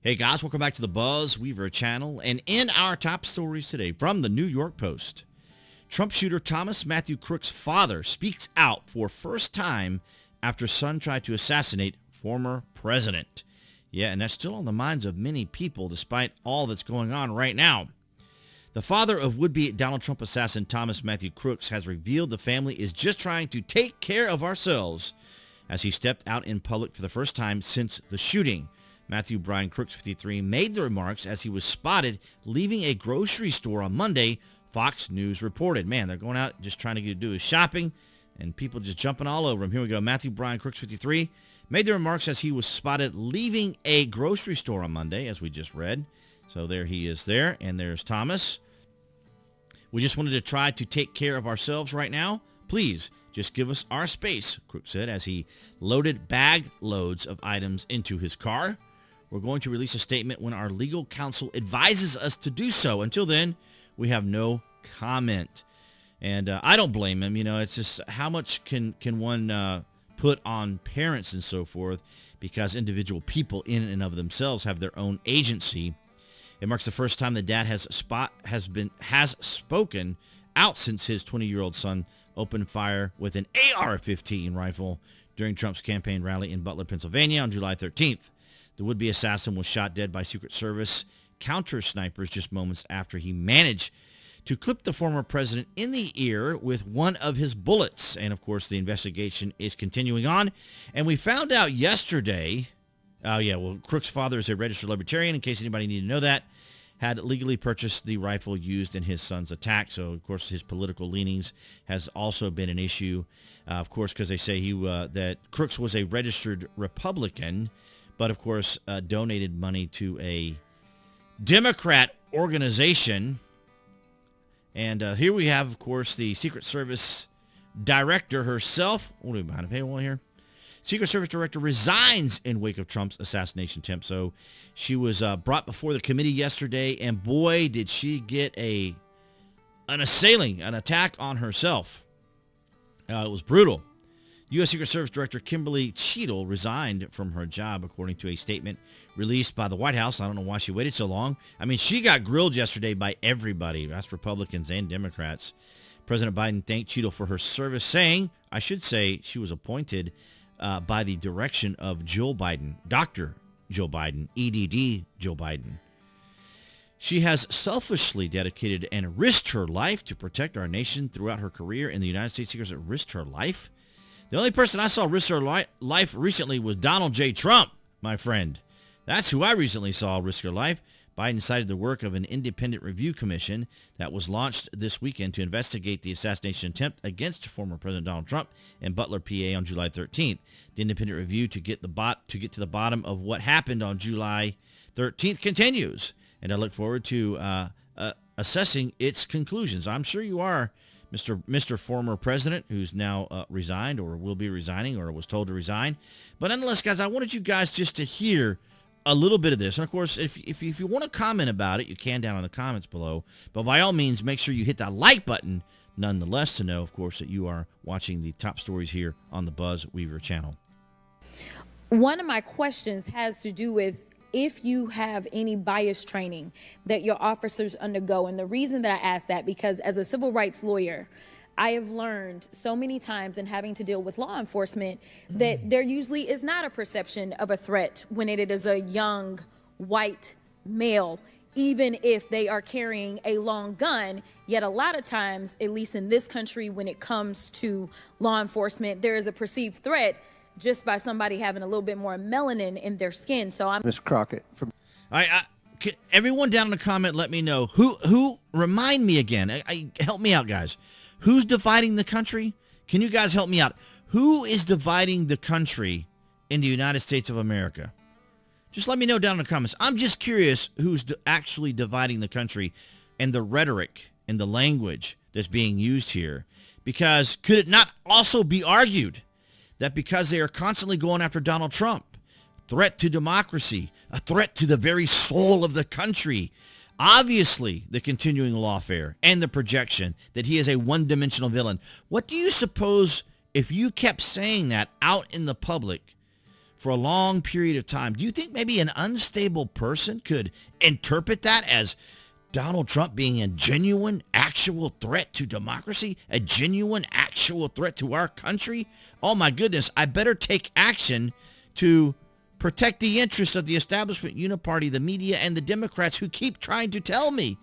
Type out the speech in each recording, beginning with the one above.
Hey guys, welcome back to the BuzWeaver channel. And in our top stories today from the New York Post, Trump shooter Thomas Matthew Crooks' father speaks out for first time after son tried to assassinate former president. Yeah, and that's still on the minds of many people despite all that's going on right now. The father of would-be Donald Trump assassin Thomas Matthew Crooks has revealed the family is just trying to take care of ourselves as he stepped out in public for the first time since the shooting. Matthew Brian Crooks, 53, made the remarks as he was spotted leaving a grocery store on Monday, Fox News reported. Man, they're going out just trying to do his shopping, and people just jumping all over him. Here we go. Matthew Brian Crooks, 53, made the remarks as he was spotted leaving a grocery store on Monday, as we just read. So there he is there, and there's Thomas. We just wanted to try to take care of ourselves right now. Please, just give us our space, Crooks said, as he loaded bag loads of items into his car. We're going to release a statement when our legal counsel advises us to do so. Until then, we have no comment. And I don't blame him. You know, it's just how much can one put on parents and so forth, because individual people in and of themselves have their own agency. It marks the first time the dad has spoken out since his 20-year-old son opened fire with an AR-15 rifle during Trump's campaign rally in Butler, Pennsylvania on July 13th. The would-be assassin was shot dead by Secret Service counter snipers just moments after he managed to clip the former president in the ear with one of his bullets. And, of course, the investigation is continuing on. And we found out yesterday, Crooks' father is a registered libertarian, in case anybody needed to know that, had legally purchased the rifle used in his son's attack. So, of course, his political leanings has also been an issue, of course, because they say that Crooks was a registered Republican, but, of course, donated money to a Democrat organization. And here we have, of course, the Secret Service director herself. What are we behind a paywall here? Secret Service director resigns in wake of Trump's assassination attempt. So she was brought before the committee yesterday, and boy, did she get an attack on herself. It was brutal. U.S. Secret Service Director Kimberly Cheatle resigned from her job, according to a statement released by the White House. I don't know why she waited so long. I mean, she got grilled yesterday by everybody. That's Republicans and Democrats. President Biden thanked Cheatle for her service, saying, I should say, she was appointed by the direction of Joe Biden, Dr. Joe Biden, EDD Joe Biden. She has selfishly dedicated and risked her life to protect our nation throughout her career in the United States. Secret Service risked her life. The only person I saw risk her life recently was Donald J. Trump, my friend. That's who I recently saw risk her life. Biden cited the work of an independent review commission that was launched this weekend to investigate the assassination attempt against former President Donald Trump in Butler, PA on July 13th. The independent review to get to the bottom of what happened on July 13th continues, and I look forward to assessing its conclusions. I'm sure you are, Mr. Former President, who's now resigned or will be resigning or was told to resign. But nonetheless, guys, I wanted you guys just to hear a little bit of this. And, of course, if you want to comment about it, you can down in the comments below. But by all means, make sure you hit that like button nonetheless to know, of course, that you are watching the top stories here on the BuzWeaver channel. One of my questions has to do with if you have any bias training that your officers undergo. And the reason that I ask that, because as a civil rights lawyer, I have learned so many times in having to deal with law enforcement that there usually is not a perception of a threat when it is a young white male, even if they are carrying a long gun. Yet a lot of times, at least in this country, when it comes to law enforcement, there is a perceived threat just by somebody having a little bit more melanin in their skin. So I'm Ms. Crockett. Everyone down in the comment, let me know who remind me again. Help me out, guys. Who's dividing the country? Can you guys help me out? Who is dividing the country in the United States of America? Just let me know down in the comments. I'm just curious who's actually dividing the country and the rhetoric and the language that's being used here. Because could it not also be argued that because they are constantly going after Donald Trump, threat to democracy, a threat to the very soul of the country, obviously the continuing lawfare and the projection that he is a one-dimensional villain, what do you suppose if you kept saying that out in the public for a long period of time, do you think maybe an unstable person could interpret that as Donald Trump being a genuine, actual threat to democracy, a genuine, actual threat to our country? Oh my goodness, I better take action to protect the interests of the establishment uniparty, the media, and the Democrats who keep trying to tell me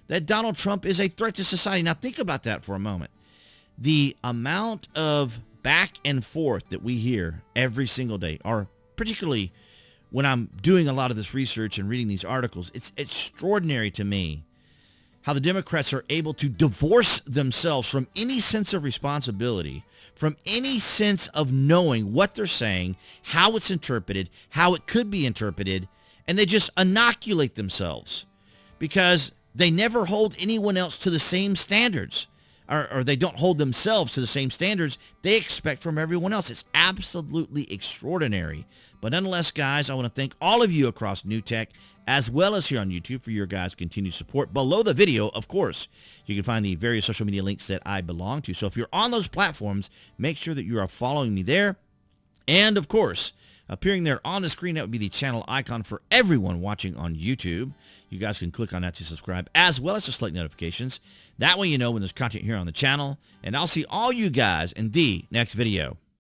that Donald Trump is a threat to society. Now think about that for a moment. The amount of back and forth that we hear every single day, or particularly when I'm doing a lot of this research and reading these articles, it's extraordinary to me how the Democrats are able to divorce themselves from any sense of responsibility, from any sense of knowing what they're saying, how it's interpreted, how it could be interpreted, and they just inoculate themselves because they never hold anyone else to the same standards, or they don't hold themselves to the same standards they expect from everyone else. It's absolutely extraordinary. But nonetheless, guys, I want to thank all of you across New Tech, as well as here on YouTube, for your guys' continued support. Below the video, of course, you can find the various social media links that I belong to. So if you're on those platforms, make sure that you are following me there. And, of course, appearing there on the screen, that would be the channel icon for everyone watching on YouTube. You guys can click on that to subscribe, as well as to select notifications. That way you know when there's content here on the channel. And I'll see all you guys in the next video.